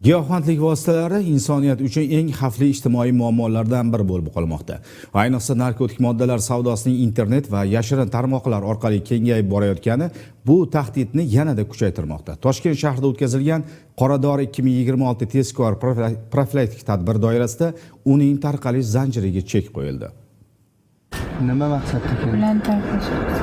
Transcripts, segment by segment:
Giyohvandlik vositalari insoniyat uchun eng xavfli ijtimoiy muammolardan biri bo'lib qolmoqda. Ayniqsa narkotik moddalar savdosining internet va yashirin tarmoqlar orqali kengayib borayotgani bu tahdidni yanada kuchaytirmoqda. Toshkent shahrida o'tkazilgan Qoradori 2026 tezkor profilaktik tadbir doirasida uning tarqalish zanjiriga chek qo'yildi. Nima maqsadda keldik?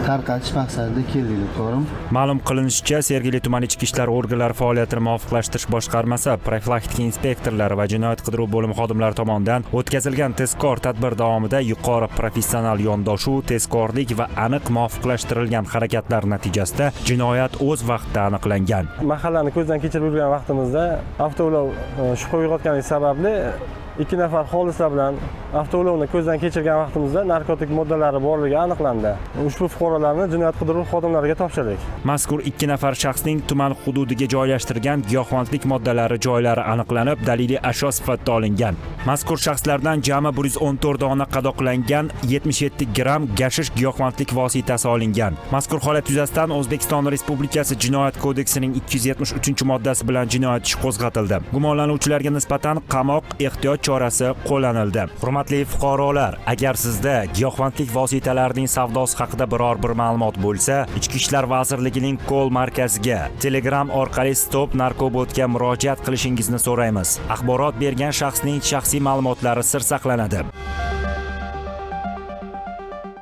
Tarqatish maqsadida keldik, to'g'rimi? Ma'lum qilinishicha, Sergeli tuman ichki ishlar organlari faoliyatini muvofiqlashtirish boshqarmasi, profilaktika inspektorlari va jinoyat qidiruv bo'limi xodimlari tomonidan o'tkazilgan tezkor tadbir davomida yuqori professional yondashuv, tezkorlik va aniq muvofiqlashtirilgan harakatlar natijasida jinoyat o'z vaqtida aniqlangan. Mahallani ko'zdan kechirib yurgan vaqtimizda avtoulov shubha uyg'otgani sababli 2 nafar xolislar bilan avtoulovni ko'zdan kechirgan vaqtimizda narkotik moddalari borligi aniqlandi. Ushbu fuqarolarni jinoyat qidiruv xodimlariga topshirdik. Mazkur 2 nafar shaxsning tuman hududiga joylashtirgan giyohvandlik moddalari joylari aniqlanib, daliliy ashyo sifatida olingan. Mazkur shaxslardan jami 114 dona qadoqlangan, 77 gram gashish giyohvandlik vositasi olingan. Mazkur holat yuzasidan O'zbekiston Respublikasi Jinoyat kodeksining 273-moddasi bilan jinoyat ishi qo'zg'atildi. Gumonlanuvchilarga nisbatan qamoq ehtiyot chorasi qo'llanildi. Hurmatli fuqarolar, agar sizda giyohvandlik vositalarining savdosi haqida biror bir ma'lumot bo'lsa, Ichki ishlar vazirligining kol markaziga Telegram orqali Stop Narkobotga murojaat qilishingizni so'raymiz. Axborot bergan shaxsning shaxsiy ma'lumotlari sir saqlanadi.